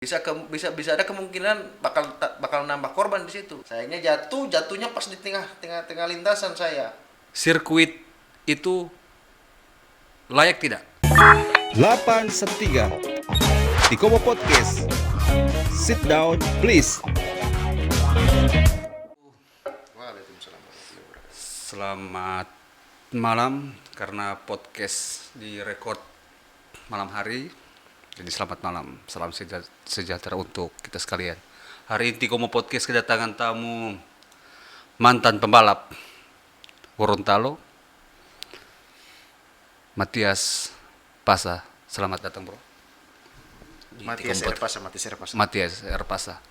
Bisa ada kemungkinan bakal nambah korban di situ. Sayangnya jatuhnya pas di tengah lintasan saya. Sirkuit itu layak tidak? 813 Tikomo Podcast. Sit down please. Waalaikumsalam warahmatullahi wabarakatuh. Selamat malam, karena podcast direkod malam hari. Jadi selamat malam, salam sejahtera untuk kita sekalian. Hari ini Tikomo Podcast kedatangan tamu mantan pembalap Gorontalo, Matias Pasa. Selamat datang, bro. Matias R. Pasa.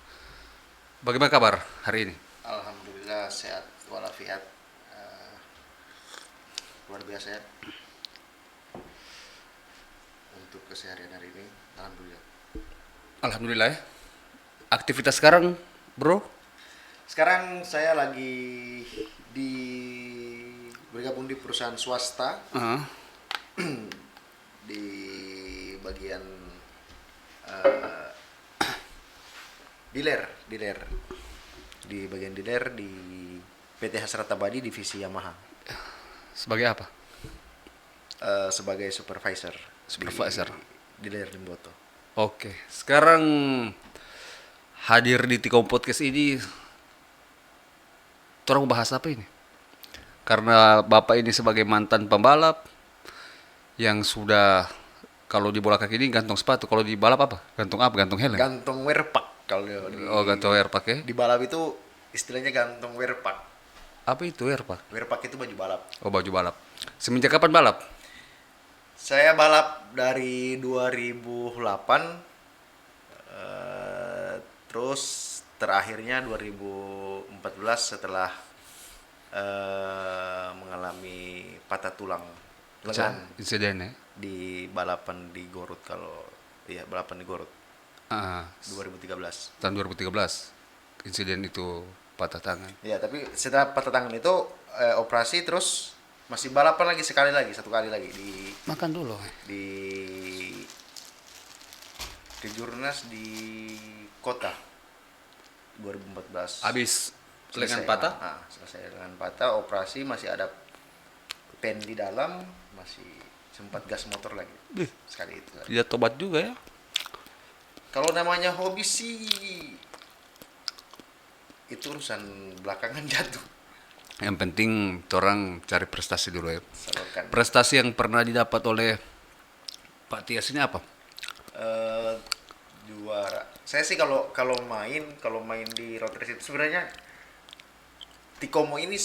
Bagaimana kabar hari ini? Alhamdulillah sehat walafiat. Luar biasa ya. Untuk keseharian hari ini, alhamdulillah. Alhamdulillah ya. Aktivitas sekarang, bro? Sekarang saya lagi bergabung di perusahaan swasta di bagian dealer di bagian dealer di PT Hasrat Abadi divisi Yamaha, Sebagai apa? sebagai supervisor di dealer Limboto. Oke, sekarang hadir di Tikomo Podcast ini, orang bahas apa ini? Karena Bapak ini sebagai mantan pembalap yang sudah, kalau di bola kaki ini gantung sepatu, kalau di balap apa? Gantung apa? Gantung helm? Gantung wearpack kalau Gantung airpack ya? di balap itu istilahnya gantung wearpack. Apa itu airpack? Wearpack itu baju balap. Oh, baju balap. Semenjak kapan balap? Saya balap dari 2008, terus terakhirnya 2014 setelah mengalami patah tulang lengan Insiden ya? di balapan di Gorut. Balapan di Gorut 2013. Tahun 2013 insiden itu patah tangan. Ya, tapi setelah patah tangan itu operasi, terus masih balapan lagi satu kali lagi di Makan dulu. di Kejurnas di kota 2014. Habis lengan Selesai, patah? selesai lengan patah, operasi, masih ada pen di dalam, masih sempat gas motor lagi. Sekali itu. Dia tobat juga ya. Kalau namanya hobi sih itu urusan belakangan jatuh. Yang penting orang cari prestasi dulu ya. Salurkan. Prestasi yang pernah didapat oleh Pak Tias ini apa? Juara. Saya sih kalau main di road race itu sebenarnya Tikomo ini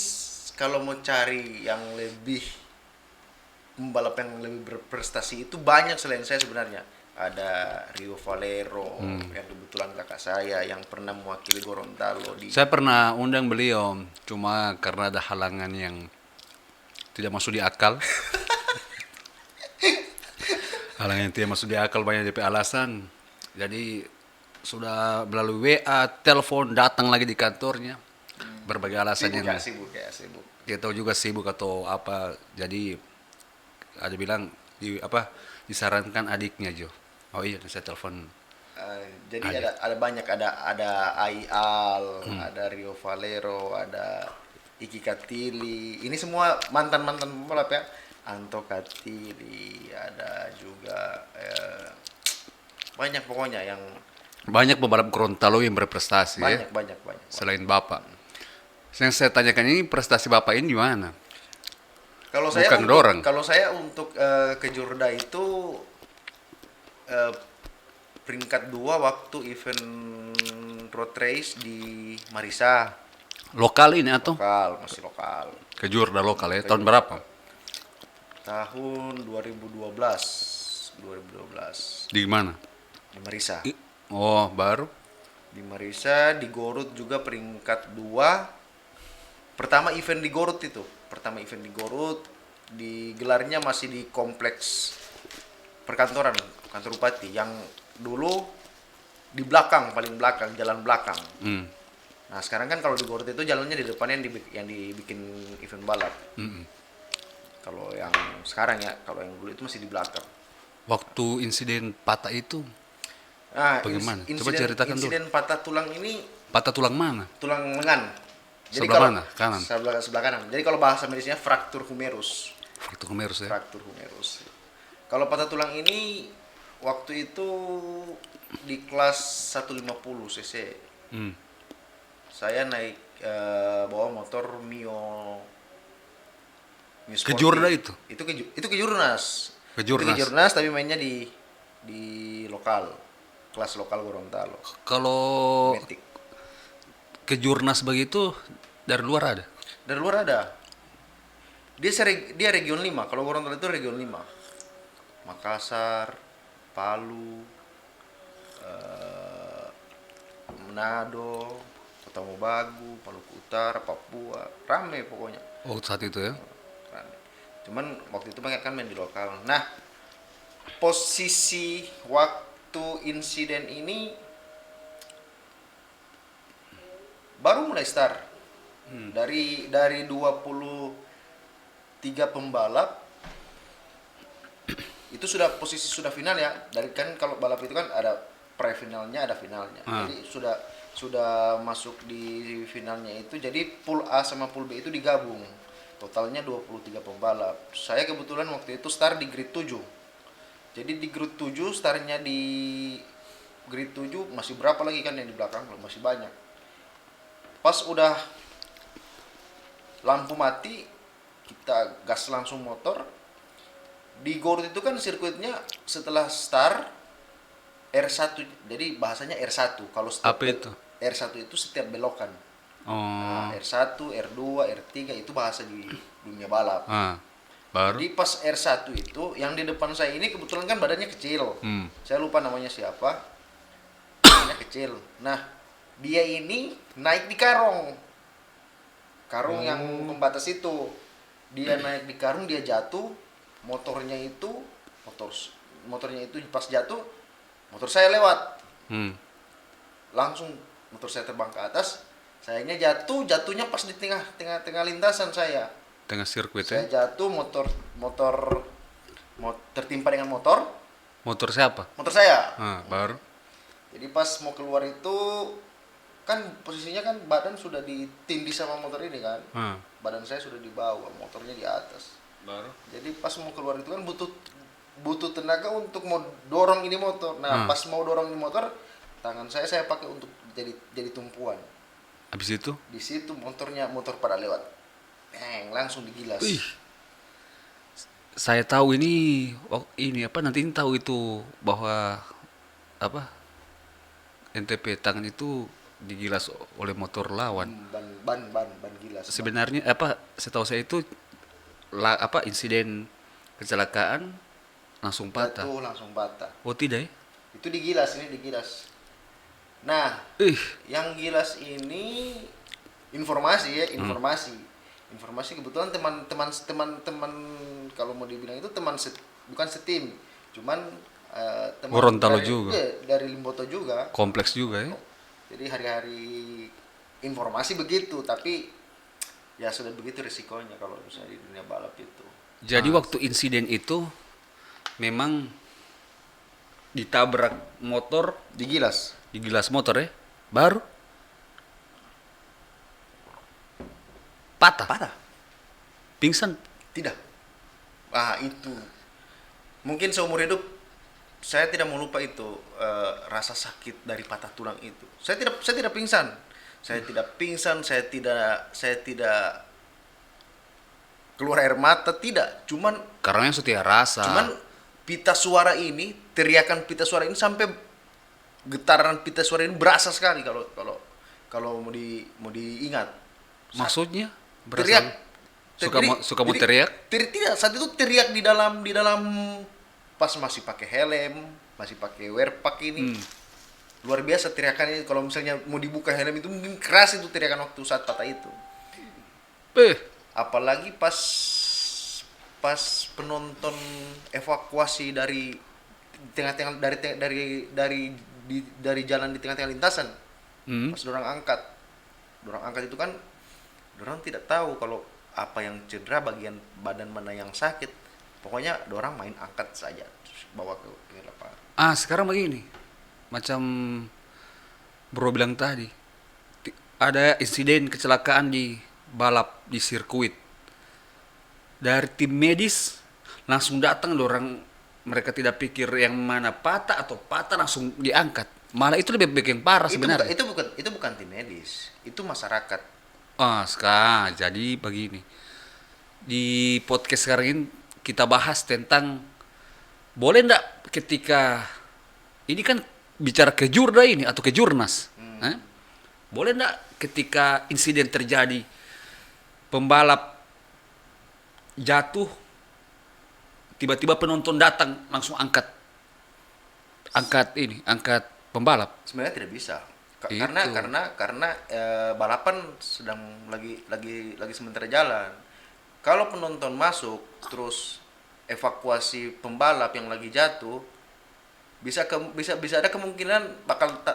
kalau mau cari yang lebih pembalap yang lebih berprestasi itu banyak selain saya sebenarnya. Ada Rio Valero yang kebetulan kakak saya yang pernah mewakili Gorontalo di. Saya pernah undang beliau, cuma karena ada halangan yang tidak masuk di akal. Halangan yang tidak masuk di akal, banyak DP alasan. Jadi sudah melalui WA, telepon, datang lagi di kantornya. Berbagai alasan Sibuk. Dia tahu juga sibuk atau apa. Jadi ada bilang disarankan adiknya Jo. Oh iya, saya telepon. Jadi ada banyak, ada Aial, ada Rio Valero, ada Iki Katili. Ini semua mantan pembalap ya. Anto Katili, ada juga banyak pokoknya yang Banyak pembalap Gorontalo yang berprestasi ya. banyak. Selain Bapak. Yang saya tanyakan ini, prestasi Bapak ini di mana? Kalau saya untuk ke Jurda itu peringkat 2 waktu event road race di Marisa. Lokal ini atau? Masih lokal. Kejurda lokal ya. Tahun berapa? Tahun 2012. Di mana? Di Marisa. Oh, baru? Di Marisa, di Gorut juga peringkat 2. Pertama event di Gorut digelarnya masih di kompleks perkantoran, kantor bupati yang dulu di belakang, paling belakang, jalan belakang. Nah, sekarang kan kalau di Gorut itu jalannya di depannya yang dibikin event balap. Kalau yang sekarang ya, kalau yang dulu itu masih di belakang. Waktu insiden patah itu Nah, Bagaimana? Coba ceritakan dulu. insiden patah tulang ini Patah tulang mana? tulang lengan. Sebelah mana? Kanan? Sebelah kanan. Jadi kalau bahasa medisnya fraktur humerus. Fraktur humerus ya. Fraktur humerus. Kalau patah tulang ini waktu itu di kelas 150 cc. Hmm. Saya naik bawa motor Mio Sporty. Ke Jurda itu? Itu ke Jurnas. Ke Itu Jurnas. ke Jurnas tapi mainnya di lokal. Kelas lokal Gorontalo. Kalau Metik. ke Jurnas begitu dari luar ada? Dari luar ada. Dia region 5. Kalau Gorontalo itu region 5. Makassar, Palu, Manado, Kota Mobagu, Maluku Utara, Papua, rame pokoknya. Oh saat itu ya? Rame. Cuman waktu itu banyak kan main di lokal. Nah, posisi waktu insiden ini baru mulai start. Dari 23 pembalap itu sudah posisi sudah final ya. Dari kan kalau balap itu kan ada pre-finalnya, ada finalnya. Jadi sudah masuk di finalnya itu. Jadi pool A sama pool B itu digabung. Totalnya 23 pembalap. Saya kebetulan waktu itu start di grid 7. Jadi di grid 7 startnya di grid 7 masih berapa lagi kan yang di belakang? Masih banyak. Pas udah lampu mati, kita gas langsung motor. Di Garut itu kan sirkuitnya setelah start R1, jadi bahasanya R1. Kalau Apa itu? R1 itu setiap belokan. Oh. Nah, R1, R2, R3 itu bahasa di dunia balap. Baru? Jadi pas R1 itu yang di depan saya ini kebetulan kan badannya kecil. Saya lupa namanya siapa. Badannya kecil. Nah, dia ini naik di karung. Karung yang pembatas itu. Dia naik di karung, dia jatuh. Motornya itu pas jatuh, motor saya lewat. Langsung motor saya terbang ke atas. Sayanya jatuhnya pas di tengah lintasan saya. Tengah sirkuit Saya ya? jatuh, motor tertimpa dengan motor Motor siapa? saya. Baru? Jadi pas mau keluar itu kan posisinya kan badan sudah ditindih sama motor ini kan. Badan saya sudah di bawah, motornya di atas. Baru? Jadi pas mau keluar itu kan butuh tenaga untuk mau dorong ini motor. Nah, pas mau dorong ini motor, tangan saya pakai untuk jadi tumpuan. Habis itu? Di situ motor pada lewat. Langsung digilas. Wih. Saya tahu ini nanti ini tahu itu bahwa NTP tangan itu digilas oleh motor lawan. Ban gilas. Sebenarnya setahu saya itu insiden kecelakaan langsung patah. Jatuh langsung patah. Oh tidak ya? Itu digilas. Nah, yang gilas ini informasi kebetulan teman kalau mau dibilang itu bukan setim, cuman teman Gorontalo juga. Dari Limboto juga. Kompleks juga ya. Jadi hari-hari informasi begitu, tapi ya sudah begitu risikonya kalau misalnya di dunia balap itu. Jadi waktu insiden itu memang ditabrak motor, Digilas. digilas motor ya, baru patah. Pingsan. Tidak. Itu mungkin seumur hidup saya tidak mau lupa itu rasa sakit dari patah tulang itu. Saya tidak pingsan. Saya tidak keluar air mata, tidak. Cuman Karena yang setia rasa. teriakan pita suara ini sampai getaran pita suara ini berasa sekali kalau mau diingat. Maksudnya Teriak. Suka mau teriak? Tidak, saat itu teriak di dalam pas masih pakai helm, masih pakai wearpack ini. Luar biasa teriakannya, kalau misalnya mau dibuka helm itu mungkin keras itu teriakan waktu saat patah itu. Apalagi pas penonton evakuasi dari tengah-tengah dari jalan di tengah-tengah lintasan. Pas dorang angkat itu kan dorang tidak tahu kalau apa yang cedera, bagian badan mana yang sakit. Pokoknya dorang main angkat saja, terus bawa ke lapangan. Sekarang begini. macam bro bilang tadi, ada insiden kecelakaan di balap di sirkuit. Dari tim medis langsung datang orang, mereka tidak pikir yang mana patah atau patah langsung diangkat. Malah itu lebih baik yang parah sebenarnya. Itu bukan tim medis, itu masyarakat. Sekarang jadi begini. Di podcast sekarang ini kita bahas tentang boleh ndak ketika ini kan bicara ke Jurda ini atau ke Jurnas. Boleh ndak ketika insiden terjadi pembalap jatuh tiba-tiba penonton datang langsung angkat pembalap. Sebenarnya tidak bisa. Itu. Karena balapan sedang lagi sementara jalan. Kalau penonton masuk terus evakuasi pembalap yang lagi jatuh, bisa ada kemungkinan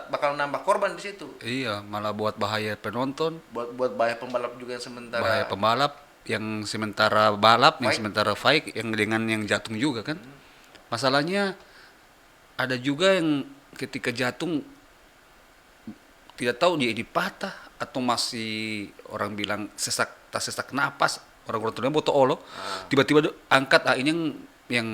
bakal nambah korban di situ. Iya, malah buat bahaya penonton, Buat bahaya pembalap juga yang sementara. bahaya pembalap yang sementara balap, yang Fight. sementara fight, yang dengan yang jatuh juga kan. Masalahnya ada juga yang ketika jatuh tidak tahu dia ini patah atau masih orang bilang sesak napas, orang tuanya boto olo, tiba-tiba angkat, ini yang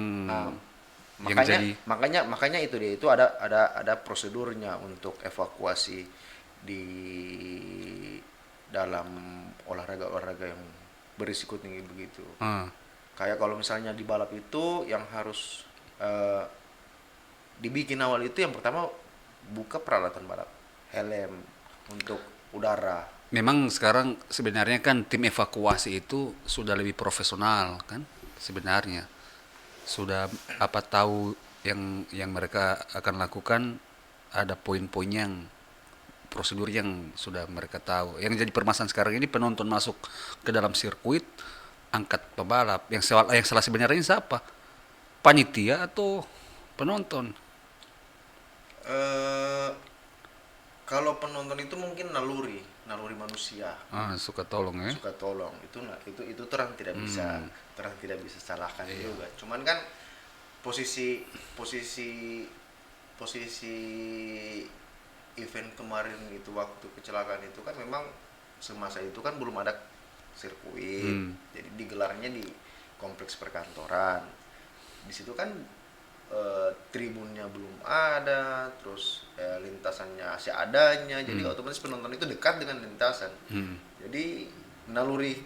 jadi Makanya itu dia itu ada prosedurnya untuk evakuasi di dalam olahraga yang berisiko tinggi begitu. Kayak kalau misalnya di balap itu yang harus dibikin awal itu yang pertama buka peralatan balap, helm untuk udara. memang sekarang sebenarnya kan tim evakuasi itu sudah lebih profesional kan sebenarnya. Sudah tahu yang mereka akan lakukan, ada poin-poin yang prosedur yang sudah mereka tahu. Yang jadi permasalahan sekarang ini penonton masuk ke dalam sirkuit angkat pembalap. Yang salah sebenarnya siapa? Panitia atau penonton? Kalau penonton itu mungkin naluri manusia. Suka tolong ya. Suka tolong itu terang tidak bisa salahkan juga. Cuman kan posisi event kemarin itu waktu kecelakaan itu kan memang semasa itu kan belum ada sirkuit. Jadi digelarnya di kompleks perkantoran. Di situ kan tribunnya belum ada, terus lintasannya seadanya, jadi otomatis penonton itu dekat dengan lintasan. Jadi naluri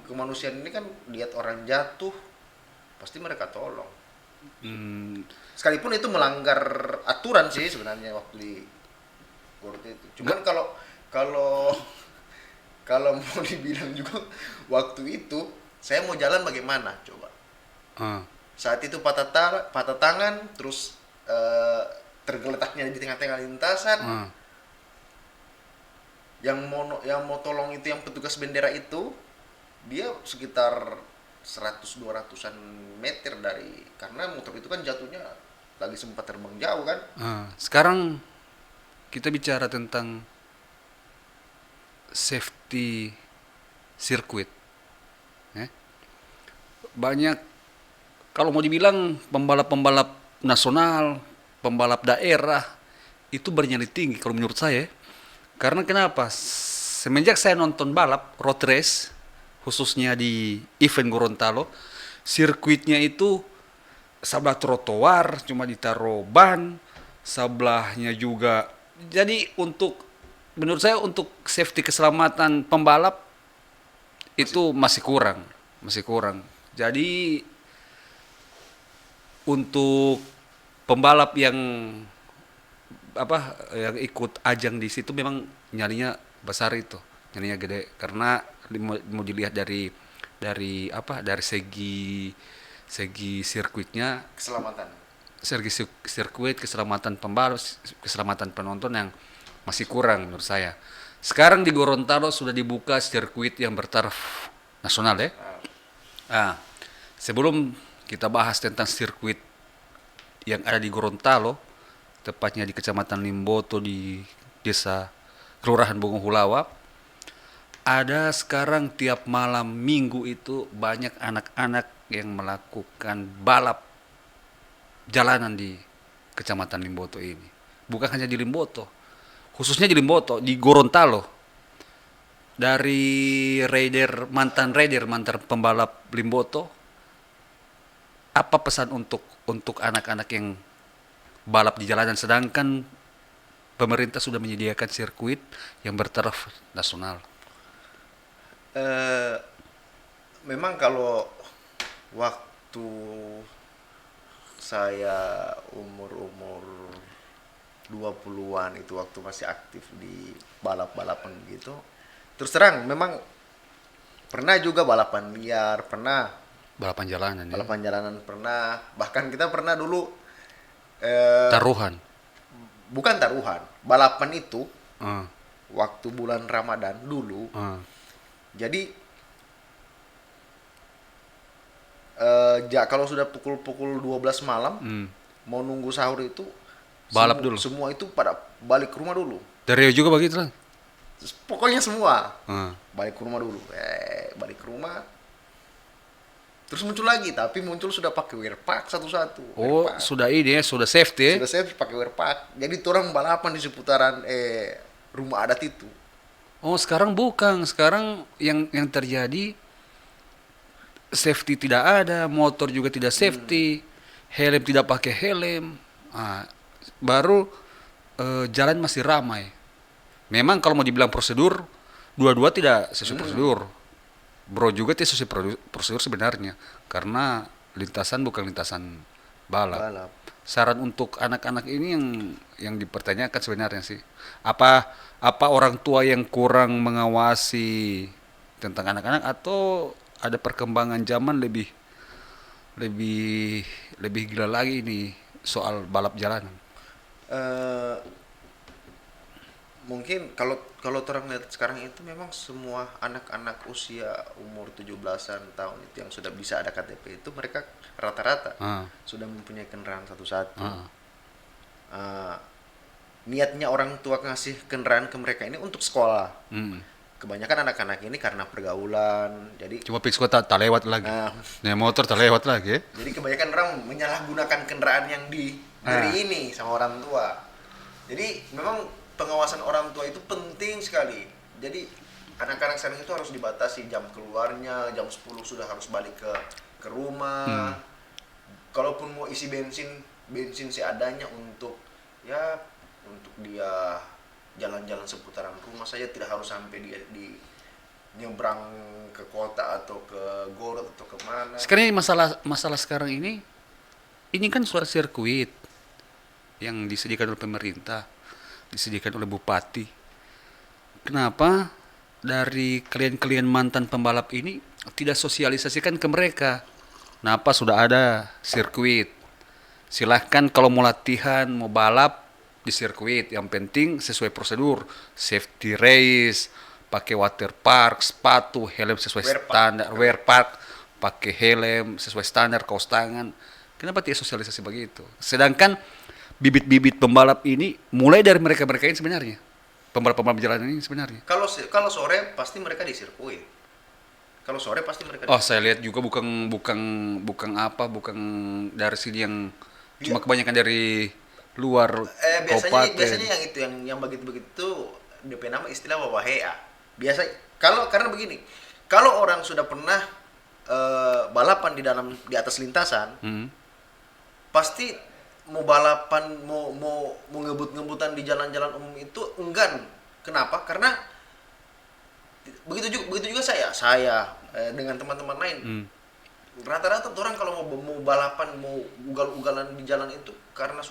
kemanusiaan ini kan lihat orang jatuh pasti mereka tolong. Sekalipun itu melanggar aturan sih sebenarnya waktu di Gorut itu. Cuman kalau mau dibilang juga waktu itu saya mau jalan bagaimana coba. Saat itu patah tangan, terus tergeletaknya di tengah-tengah lintasan. Yang mau tolong itu yang petugas bendera itu, dia sekitar 100-200an meter dari, karena motor itu kan jatuhnya lagi sempat terbang jauh kan. Sekarang kita bicara tentang safety sirkuit. Banyak, kalau mau dibilang pembalap-pembalap nasional, pembalap daerah itu bernyali tinggi kalau menurut saya. Karena kenapa? Semenjak saya nonton balap road race, khususnya di event Gorontalo, sirkuitnya itu sebelah trotoar cuma ditaruh ban, sebelahnya juga. Jadi menurut saya untuk safety keselamatan pembalap itu masih kurang. Jadi untuk pembalap yang ikut ajang di situ memang nyalinya besar itu, nyalinya gede, karena mau dilihat dari segi sirkuitnya, sirkuit keselamatan pembalap, keselamatan penonton yang masih kurang menurut saya. Sekarang di Gorontalo sudah dibuka sirkuit yang bertaraf nasional ya. Sebelum kita bahas tentang sirkuit yang ada di Gorontalo, tepatnya di Kecamatan Limboto di Desa Kelurahan Bongohulawa, ada sekarang tiap malam minggu itu banyak anak-anak yang melakukan balap jalanan di Kecamatan Limboto ini. bukan hanya di Limboto, khususnya di Limboto, di Gorontalo. Dari mantan pembalap Limboto, apa pesan untuk anak-anak yang balap di jalanan, sedangkan pemerintah sudah menyediakan sirkuit yang bertaraf nasional? Eh, Memang kalau waktu saya umur 20-an itu, waktu masih aktif di balap-balapan gitu, terus terang memang pernah juga balapan liar, pernah Balapan jalanan ya. balapan jalanan, pernah, bahkan kita pernah dulu Taruhan. bukan taruhan, balapan itu Ah, waktu bulan Ramadan dulu. ah. Jadi kalau sudah pukul 12 malam Hmm. mau nunggu sahur itu Balap semua, dulu. semua itu pada balik ke rumah dulu. Dari Rio juga begitu lah. Terus pokoknya semua Ah. balik ke rumah dulu. Balik ke rumah. Terus muncul lagi, tapi muncul sudah pakai wear pack satu-satu. Oh, Wear pack. sudah ini ya, sudah safety ya. Sudah saya pakai wear pack. Jadi orang balapan di seputaran rumah adat itu. Oh, sekarang bukan. Sekarang yang terjadi, safety tidak ada, motor juga tidak safety, helm tidak pakai helm. Ah, baru jalan masih ramai. Memang kalau mau dibilang prosedur, dua-dua tidak sesuai prosedur. Bro juga tidak sesuai prosedur sebenarnya, karena lintasan bukan lintasan balap. Balap. Saran untuk anak-anak ini yang dipertanyakan sebenarnya sih, apa orang tua yang kurang mengawasi tentang anak-anak, atau ada perkembangan zaman lebih lebih lebih gila lagi nih soal balap jalanan. Eh, Mungkin kalau kalau orang lihat sekarang itu memang semua anak-anak usia umur 17-an tahun itu yang sudah bisa ada KTP itu, mereka rata-rata Ah, sudah mempunyai kendaraan satu-satu. ah. Eh, Niatnya orang tua ngasih kendaraan ke mereka ini untuk sekolah. Hmm. Kebanyakan anak-anak ini karena pergaulan, jadi Cuma Pixco tak lewat lagi. nah, Naik motor tak lewat lagi ya. jadi kebanyakan orang menyalahgunakan kendaraan yang diberi Ah. ini sama orang tua. Jadi memang pengawasan orang tua itu penting sekali. Jadi anak-anak sekarang itu harus dibatasi jam keluarnya, jam 10 sudah harus balik ke rumah. Kalaupun mau isi bensin seadanya untuk dia jalan-jalan seputaran rumah saja, tidak harus sampai dia di nyebrang ke kota atau ke Gorot atau kemana. Sekarang ini masalah sekarang ini kan suatu sirkuit yang disediakan oleh pemerintah, disediakan oleh bupati. Kenapa dari kalian mantan pembalap ini tidak sosialisasikan ke mereka? Kenapa sudah ada sirkuit? Silahkan kalau mau latihan, mau balap di sirkuit, yang penting sesuai prosedur, safety race, pakai water park, sepatu, helm sesuai Wear pack. standar, wear pack, pakai helm sesuai standar, kaos tangan. Kenapa tidak sosialisasi begitu? Sedangkan bibit-bibit pembalap ini mulai dari mereka-mereka ini sebenarnya, pembalap-pembalap jalanan ini sebenarnya. Kalau sore pasti mereka di sirkuit. Kalau sore pasti mereka Oh, saya lihat juga bukan dari sini, yang cuma kebanyakan dari luar kabupaten. biasanya yang itu yang begitu DP nama istilah wawahea. Biasa karena begini. Kalau orang sudah pernah balapan di atas lintasan, Hmm. pasti mau balapan, mau ngebut-ngebutan di jalan-jalan umum itu enggan. Kenapa? Karena begitu juga saya dengan teman-teman lain. Hmm. Rata-rata orang kalau mau balapan, mau ugal-ugalan di jalan itu karena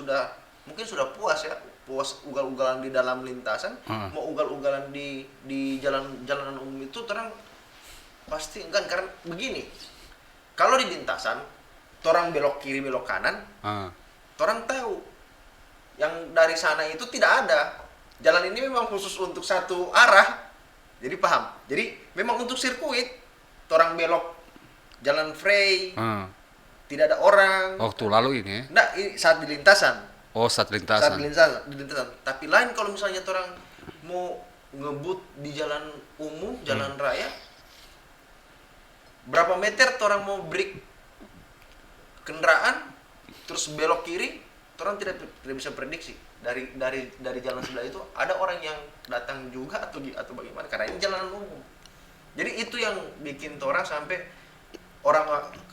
mungkin sudah puas ugal-ugalan di dalam lintasan, mau ugal-ugalan di jalanan umum itu orang pasti enggan. Karena begini, kalau di lintasan orang belok kiri belok kanan, Ah. orang tahu yang dari sana itu tidak ada. Jalan ini memang khusus untuk satu arah, jadi paham. Jadi memang untuk sirkuit, orang belok jalan free, Ah. tidak ada orang. Waktu lalu ini ya? Nggak, ini saat di lintasan. Oh, saat Saat lintasan. di lintasan. Tapi lain kalau misalnya orang mau ngebut di jalan umum, jalan raya, berapa meter orang mau break kendaraan, terus belok kiri, orang tidak bisa prediksi. dari jalan sebelah itu ada orang yang datang juga atau bagaimana, karena ini jalanan umum. Jadi itu yang bikin orang sampai orang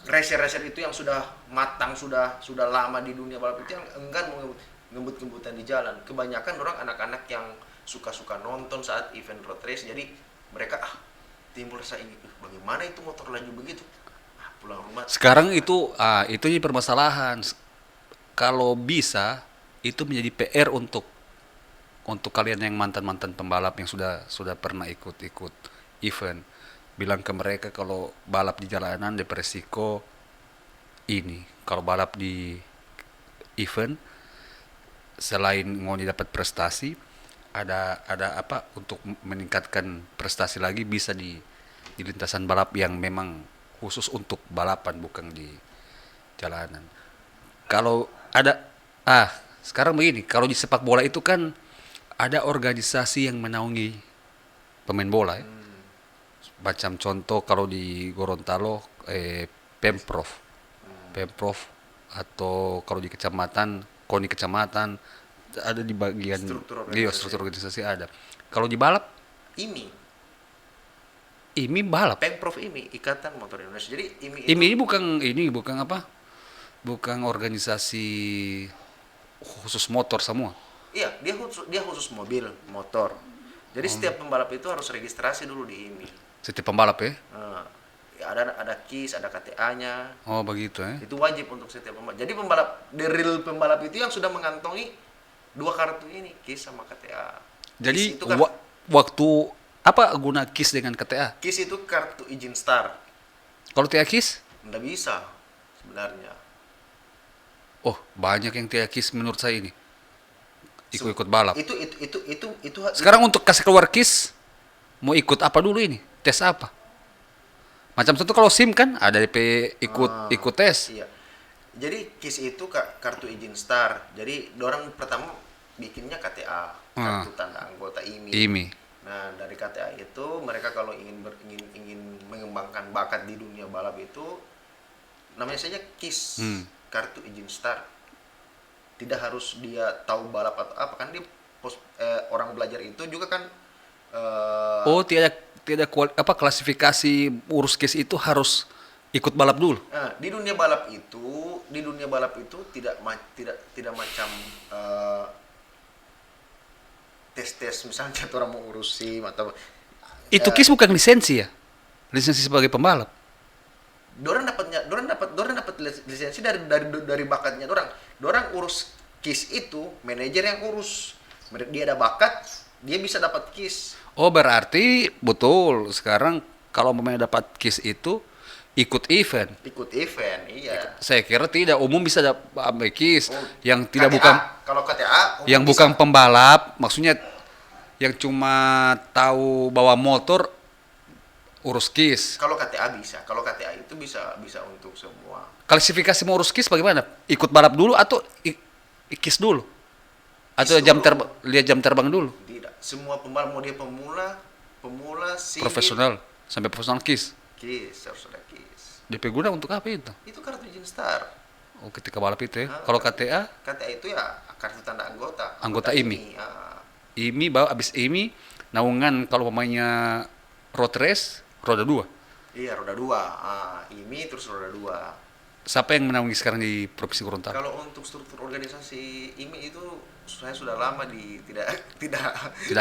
racer itu yang sudah matang, sudah lama di dunia balap itu yang enggan mau ngebut-ngebutan di jalan. Kebanyakan orang anak-anak yang suka nonton saat event road race, jadi mereka timbul rasa ini, bagaimana itu motor laju begitu, pulang rumah. Sekarang itu jadi permasalahan. Kalau bisa itu menjadi PR untuk kalian yang mantan pembalap yang sudah pernah ikut event, bilang ke mereka kalau balap di jalanan ada beresiko ini. Kalau balap di event, selain mau didapat prestasi, ada apa untuk meningkatkan prestasi lagi, bisa di lintasan balap yang memang khusus untuk balapan, bukan di jalanan. Kalau ada sekarang begini, kalau di sepak bola itu kan ada organisasi yang menaungi pemain bola ya. Macam contoh kalau di Gorontalo Pemprov atau kalau di kecamatan, KONI kecamatan ada di bagian struktur organisasi ada. Kalau di balap IMI balap. Pemprov Ikatan Motor Indonesia. Jadi IMI bukan apa? Bukan organisasi khusus motor semua. Iya, dia khusus mobil, motor. Jadi setiap pembalap itu harus registrasi dulu di IMI. Setiap pembalap ya? Ada KIS, ada KTA-nya. Oh begitu ya? Itu wajib untuk setiap pembalap. Jadi real pembalap itu yang sudah mengantongi 2 kartu ini, KIS sama KTA. Jadi KIS itu waktu apa guna KIS dengan KTA? KIS itu kartu izin start. Kalau tidak KIS? Nggak bisa sebenarnya. Oh, banyak yang tidak KIS menurut saya ini. Ikut balap. Itu Sekarang untuk kasih keluar KIS, mau ikut apa dulu ini? Tes apa? Macam contoh kalau SIM kan ada DP ikut tes. Iya. Jadi KIS itu kartu izin start. Jadi orang pertama bikinnya KTA, kartu tanda anggota IMI. Nah, dari KTA itu mereka kalau ingin mengembangkan bakat di dunia balap itu namanya saja KIS, kartu izin start. Tidak harus dia tahu balap atau apa, kan dia orang belajar itu juga kan tidak klasifikasi urus KIS itu harus ikut balap dulu. Nah, di dunia balap itu tidak macam tes misalnya orang mau urus SIM atau itu KIS bukan lisensi ya? Lisensi sebagai pembalap. Dorang dapat lisensi dari bakatnya dorang. Dorang urus KIS itu manajer yang urus. Dia ada bakat, dia bisa dapat KIS. Oh, berarti betul. Sekarang kalau pemain dapat KIS itu ikut event. Iya. Saya kira tidak, umum bisa dapat KIS yang tidak KTA, bukan kalau KTA yang bisa. bukan pembalap, maksudnya yang cuma tahu bawa motor urus KIS. Kalau KTA bisa. Kalau KTA itu bisa untuk semua. Klasifikasi mau urus KIS bagaimana? Ikut balap dulu atau KIS dulu? Atau KIS lihat jam terbang dulu? Tidak. Semua pembalap mau dia pemula singkat, Profesional sampai profesional KIS. KIS harus ada KIS. DP guna untuk apa itu? Itu kartu izin start. Oh, ketika balap itu ya. Kalau KTA? KTA itu ya kartu tanda anggota. Anggota IMI. IMI bawa abis IMI naungan kalau pemainnya road race roda 2. Iya, roda 2. IMI terus roda 2. Siapa yang menaungi sekarang di Provinsi Gorontalo? Kalau untuk struktur organisasi IMI itu saya sudah lama tidak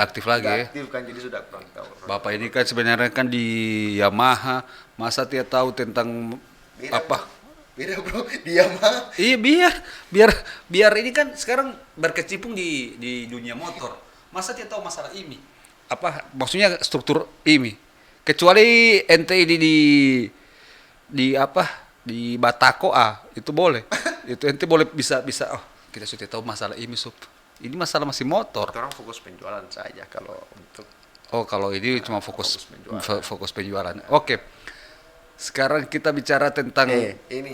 aktif lagi ya. Aktif kan, jadi sudah kurang tahu. Bapak ini kan sebenarnya kan di Yamaha, masa dia tahu tentang apa? Beda bro, di Yamaha. Iya, biar ini kan sekarang berkecimpung di dunia motor. Masa dia tahu masalah IMI? Apa maksudnya struktur IMI? Kecuali ente ini di apa? Di Batako itu boleh. Itu ente boleh bisa kita sudah tahu masalah IMI sub. Ini masalah masih motor. Orang fokus penjualan saja kalau untuk. Oh, kalau ini cuma fokus penjualan. Oke. Sekarang kita bicara tentang ini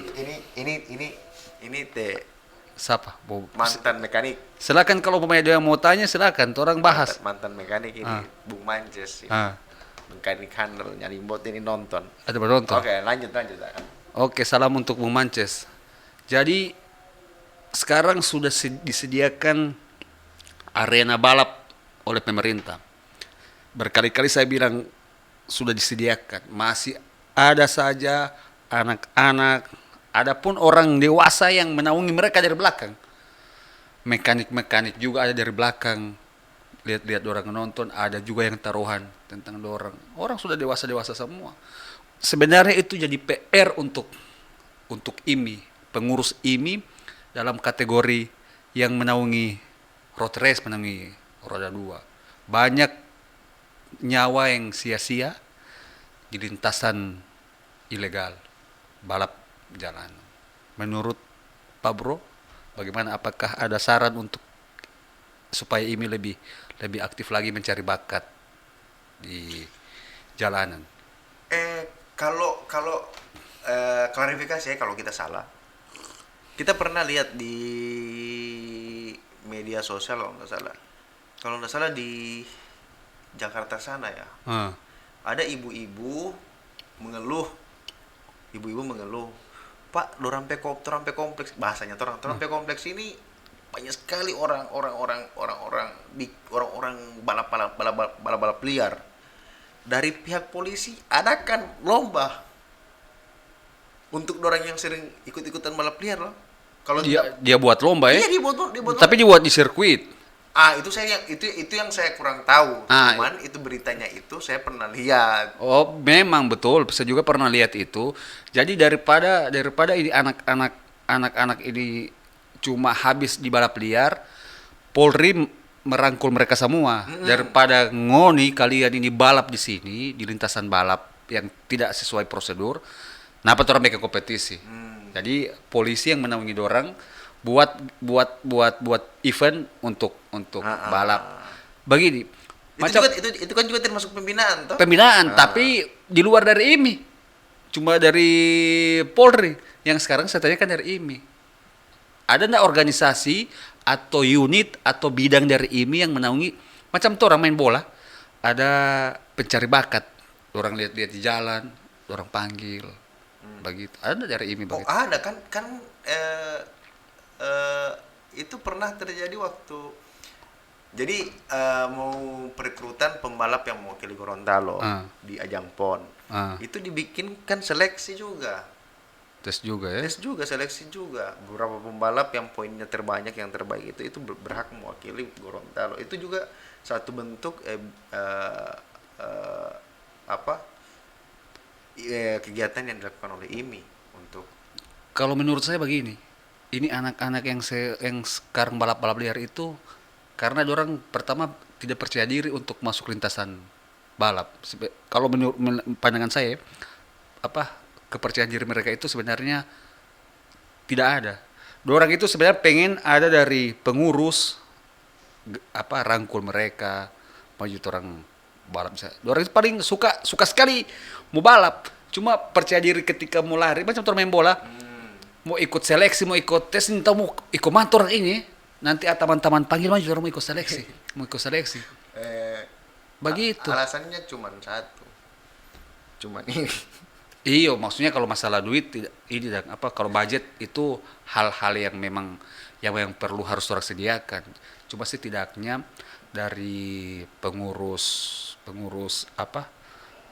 teh siapa? mantan mekanik. Silakan kalau pemain ada yang mau tanya silakan, orang bahas. Mantan mekanik ini Bung Mances. Mekanik handle nyari bot ini nonton. Ada penonton. Oke, lanjut. Oke, salam untuk Bung Mances. Jadi sekarang sudah disediakan arena balap oleh pemerintah. Berkali-kali saya bilang sudah disediakan, masih ada saja anak-anak, adapun orang dewasa yang menaungi mereka dari belakang. Mekanik-mekanik juga ada dari belakang. Lihat-lihat orang nonton, ada juga yang taruhan tentang orang. Orang sudah dewasa-dewasa semua. Sebenarnya itu jadi PR untuk IMI, pengurus IMI dalam kategori yang menaungi road race, menaungi roda 2. Banyak nyawa yang sia-sia di lintasan ilegal, balap jalan. Menurut Pak Bro, bagaimana, apakah ada saran untuk supaya IMI lebih aktif lagi mencari bakat di jalanan? Kalau klarifikasi ya kalau kita salah. Kita pernah lihat di media sosial kalau nggak salah. Kalau nggak salah di Jakarta sana ya. Ada ibu-ibu mengeluh. Pak, dorang pe kompleks bahasanya dorang pe kompleks ini banyak sekali orang-orang balap liar. Dari pihak polisi adakan lomba untuk orang yang sering ikut-ikutan balap liar loh. Kalau Dia buat lomba ya? iya dia buat Tapi dibuat di sirkuit. itu yang saya kurang tahu. Cuman itu beritanya itu saya pernah lihat. Oh, memang betul. Saya juga pernah lihat itu. Jadi daripada ini anak-anak ini cuma habis di balap liar, Polri merangkul mereka semua. Daripada ngoni kalian ini balap di sini di lintasan balap yang tidak sesuai prosedur, kenapa orang bikin kompetisi? Jadi polisi yang menaungi dorang buat event untuk balap. Begini. Itu kan juga termasuk pembinaan toh? Pembinaan, tapi di luar dari IMI. Cuma dari Polri. Yang sekarang saya tanyakan dari IMI. Ada enggak organisasi atau unit atau bidang dari IMI yang menaungi macam tuh orang main bola, ada pencari bakat, orang lihat-lihat di jalan, orang panggil, begitu. Ada dari IMI begitu? Oh ada kan itu pernah terjadi waktu jadi mau perekrutan pembalap yang mewakili Gorontalo di ajang PON. Itu dibikin kan seleksi juga. Tes juga ya? Tes juga, seleksi juga. Beberapa pembalap yang poinnya terbanyak, yang terbaik itu berhak mewakili Gorontalo. Itu juga satu bentuk kegiatan yang dilakukan oleh IMI untuk. Kalau menurut saya begini, ini anak-anak yang sekarang balap-balap liar itu karena orang pertama tidak percaya diri untuk masuk lintasan balap. Kalau menurut pandangan saya, kepercayaan diri mereka itu sebenarnya tidak ada. Dorang itu sebenarnya pengen ada dari pengurus rangkul mereka maju orang balap. Dorang itu paling suka sekali mau balap. Cuma percaya diri ketika mau lari macam orang main bola. Mau ikut seleksi, mau ikut tes, entah mau ikut mantor ini. Nanti teman-teman panggil maju orang mau ikut seleksi. Begitu. Alasannya cuma satu. Cuma ini. Iya, maksudnya kalau masalah duit kalau budget itu hal-hal yang memang yang perlu harus orang sediakan. Cuma setidaknya dari pengurus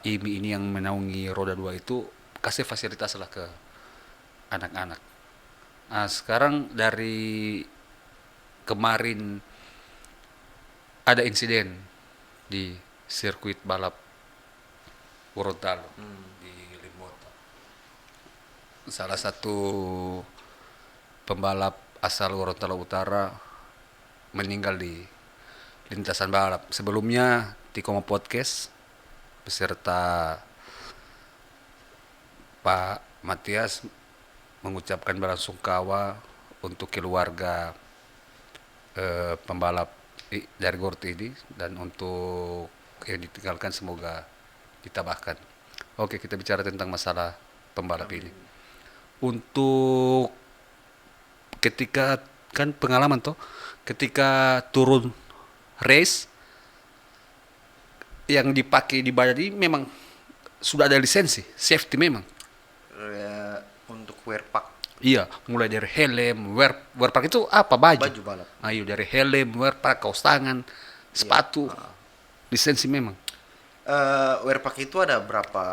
IMI ini yang menaungi roda 2 itu kasih fasilitas lah ke anak-anak. Nah, sekarang dari kemarin ada insiden di sirkuit balap Gorontalo. Salah satu pembalap asal Gorontalo Utara meninggal di lintasan balap. Sebelumnya Tikomo Podcast beserta Pak Matias mengucapkan belasungkawa untuk keluarga pembalap dari Gort ini, dan untuk yang ditinggalkan semoga ditabahkan. Oke, kita bicara tentang masalah pembalap ini. Untuk ketika kan pengalaman ketika turun race yang dipakai di badan ini memang sudah ada lisensi safety memang Untuk wear pack. Iya, mulai dari helm, wear pack itu apa baju? Baju balap. Ayo dari helm, wear pack, kaos tangan, Iya. sepatu, lisensi memang. Wear pack itu ada berapa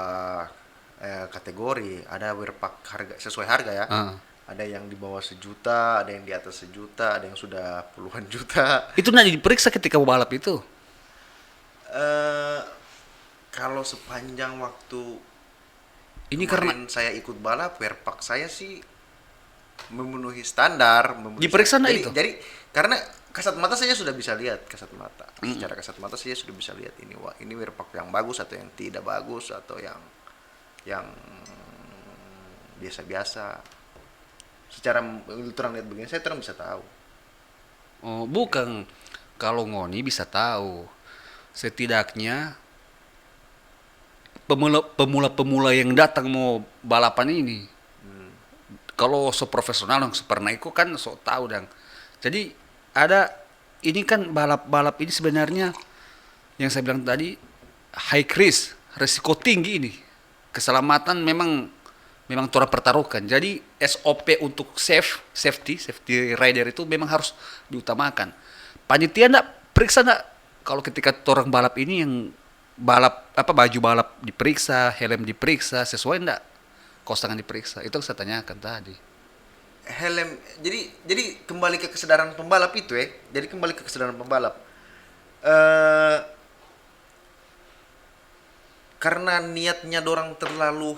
kategori. Ada wear pack harga sesuai harga ya. Ah. Ada yang di bawah 1 juta, ada yang di atas 1 juta, ada yang sudah puluhan juta. Itu nanti diperiksa ketika balap itu. eh Kalau sepanjang waktu Ini karena kemarin saya ikut balap, wear pack saya sih memenuhi standar. Diperiksa nggak jadi, itu? Jadi karena kasat mata saya sudah bisa lihat, kasat mata. Secara kasat mata saya sudah bisa lihat ini, wah ini wear pack yang bagus atau yang tidak bagus atau yang biasa-biasa. Secara terang lihat begini saya terang bisa tahu. oh, bukan, kalau ngoni bisa tahu. Setidaknya pemula-pemula yang datang mau balapan ini, kalau so profesional yang pernah ikut kan so tahu dong. Jadi ada ini kan balap-balap ini sebenarnya yang saya bilang tadi high risk, resiko tinggi ini. Keselamatan memang turut pertaruhkan. Jadi SOP untuk safety rider itu memang harus diutamakan. Panitia enggak periksa enggak kalau ketika orang balap ini yang balap apa baju balap diperiksa, helm diperiksa, sesuai enggak? Kaos tangan diperiksa. Itu yang saya tanyakan tadi. Helm, jadi kembali ke kesadaran pembalap itu ya. Jadi kembali ke kesadaran pembalap. Karena niatnya dorang terlalu,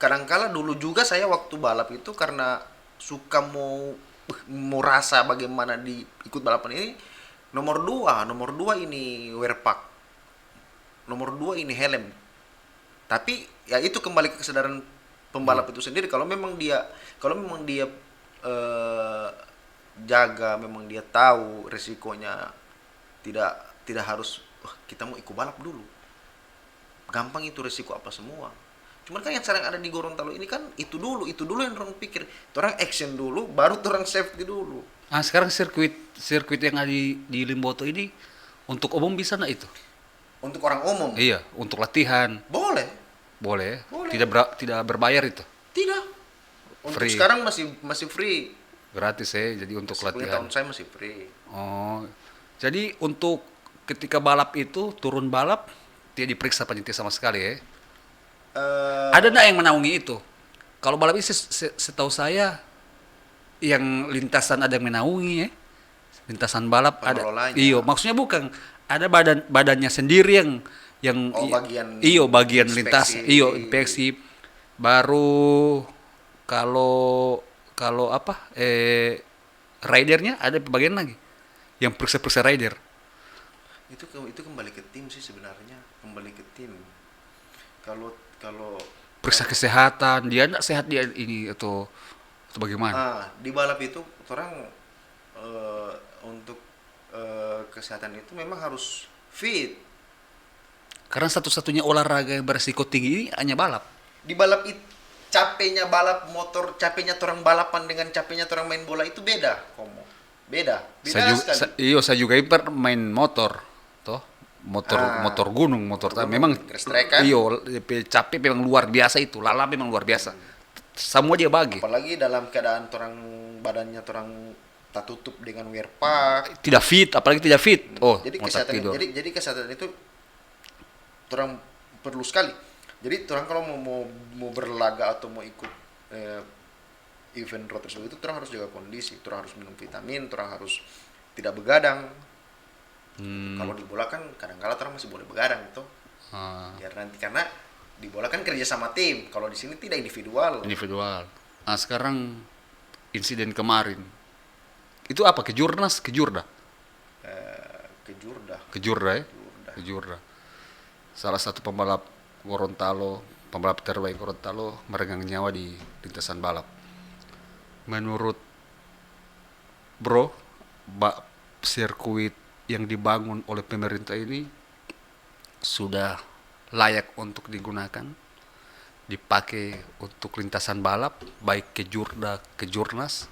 kadangkala dulu juga saya waktu balap itu karena suka mau rasa bagaimana di ikut balapan ini, nomor dua ini wear pack, nomor dua ini helm. Tapi ya itu kembali ke kesadaran pembalap itu sendiri. Kalau memang dia jaga, memang dia tahu resikonya, tidak harus "Wah, kita mau ikut balap dulu, gampang itu resiko apa semua." Cuman kan yang sekarang ada di Gorontalo ini kan itu dulu yang orang pikir, orang action dulu baru orang safety dulu. Ah, sekarang sirkuit yang ada di Limboto ini untuk umum bisa enggak itu? Untuk orang umum Iya, untuk latihan boleh. boleh. Boleh. Tidak berbayar itu. Tidak, untuk Free. sekarang masih free. Gratis ya, jadi untuk latihan. Tahun saya masih free. Oh, jadi untuk ketika balap itu turun balap tidak diperiksa panitia sama sekali ya? Ada nggak yang menaungi itu? Kalau balap ini setahu saya yang lintasan ada yang menaungi ya, lintasan balap ada. Pengelolanya. Iyo, maksudnya bukan ada badannya sendiri yang bagian inspeksi. lintas, inspeksi. Baru kalau apa ridernya ada bagian lagi yang periksa rider. Itu kembali ke tim sih sebenarnya, kembali ke tim. Kalau Periksa kesehatan, dia enggak sehat dia ini atau bagaimana? di balap itu orang untuk kesehatan itu memang harus fit. Karena satu-satunya olahraga yang beresiko tinggi ini hanya balap. Di balap itu capeknya balap motor, capeknya orang balapan dengan capeknya orang main bola itu beda, komo. Beda sekali. Saya juga main motor, toh motor gunung, memang Gestrek kan? capek memang luar biasa itu, lala memang luar biasa. Semua dia bagi. Apalagi dalam keadaan orang badannya orang tak tutup dengan wear pack. Tidak fit, apalagi tidak fit. Oh, Jadi mau tak kesehatan tidur. jadi kesehatan itu orang perlu sekali. Jadi orang kalau mau berlaga atau mau ikut event road tersebut itu orang harus jaga kondisi, orang harus minum vitamin, orang harus tidak begadang. Kalau di bola kan kadang-kala orang masih boleh begadang itu. Biar nanti karena di bola kan kerja sama tim. Kalau di sini tidak individual. Nah, sekarang insiden kemarin itu apa? Kejurda. Kejurda ya? Kejurda. Salah satu pembalap terbaik Gorontalo meregang nyawa di lintasan balap. Menurut Bro, sirkuit yang dibangun oleh pemerintah ini sudah layak untuk digunakan, dipakai untuk lintasan balap, baik kejurda, kejurnas.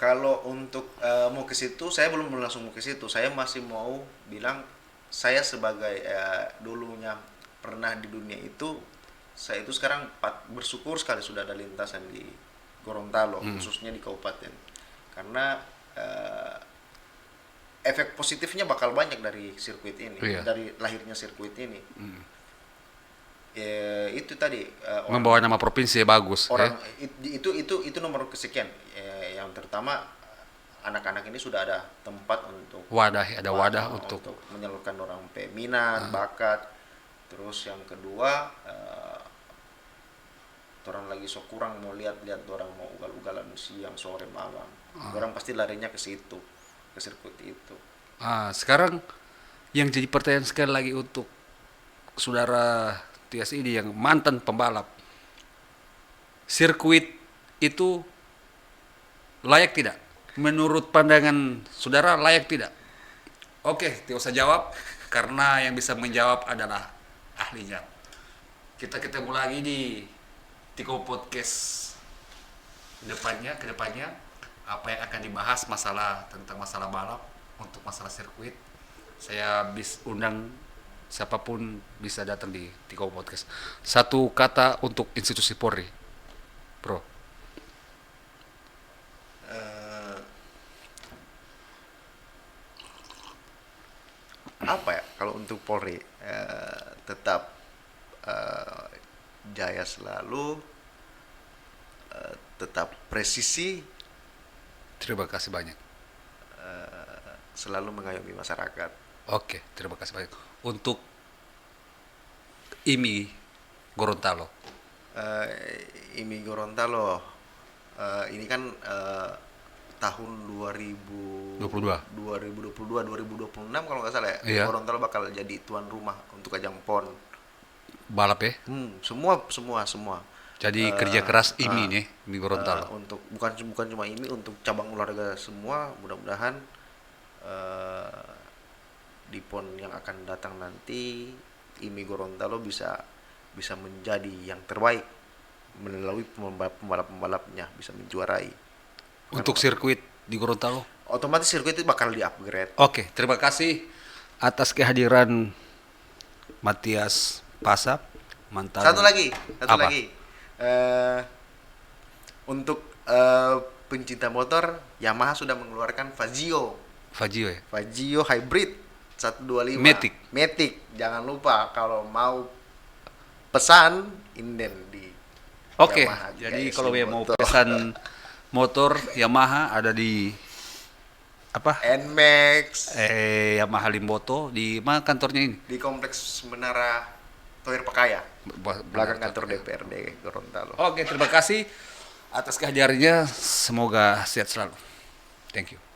Kalau untuk mau ke situ, saya belum langsung mau ke situ. Saya masih mau bilang, saya sebagai dulunya pernah di dunia itu, saya itu sekarang bersyukur sekali sudah ada lintasan di Gorontalo, khususnya di kabupaten. Karena efek positifnya bakal banyak dari sirkuit ini, Iya. dari lahirnya sirkuit ini. Itu tadi Membawa nama provinsi bagus. orang itu nomor kesekian. Yang terutama anak-anak ini sudah ada tempat untuk Ada wadah untuk menyalurkan orang minat, bakat. Terus yang kedua, orang lagi so kurang mau lihat orang mau ugal-ugalan siang, sore, malam. Orang pasti larinya ke situ, ke sirkuit itu. Sekarang yang jadi pertanyaan sekali lagi untuk saudara Tias ini yang mantan pembalap, sirkuit itu layak tidak? Menurut pandangan saudara layak tidak? Oke, tidak usah jawab karena yang bisa menjawab adalah ahlinya. Kita ketemu lagi di Tiko Podcast kedepannya apa yang akan dibahas tentang masalah balap untuk masalah sirkuit. Saya undang siapapun bisa datang di Tiko Podcast. Satu kata untuk institusi Polri, bro. Apa ya kalau untuk Polri, tetap jaya selalu, tetap presisi, Terima kasih banyak. selalu mengayomi masyarakat. Oke, terima kasih banyak. Untuk IMI Gorontalo. IMI Gorontalo, ini kan tahun 2022 2026 kalau nggak salah ya. Iya. Gorontalo bakal jadi tuan rumah untuk ajang PON. Balap ya. Semua. Jadi kerja keras IMI nih, IMI Gorontalo. Untuk bukan cuma ini, untuk cabang olahraga semua, mudah-mudahan di PON yang akan datang nanti IMI Gorontalo bisa menjadi yang terbaik melalui pembalap-pembalapnya, bisa menjuarai. Untuk sirkuit di Gorontalo. Otomatis sirkuit itu bakal di-upgrade. Oke, terima kasih atas kehadiran Matias Pasap, mantan. Satu lagi. Apa? Untuk pencinta motor, Yamaha sudah mengeluarkan Fazio ya. Fazio Hybrid 125 Matic. Jangan lupa kalau mau pesan inden di Oke, Yamaha jadi GSI kalau mau Motor. pesan motor Yamaha ada di apa? Nmax Yamaha Limboto di mana kantornya ini? di kompleks Menara Toir Pakaya, belakang kantor DPRD Gorontalo. Oke, terima kasih atas kehadirannya. Semoga sehat selalu. Thank you.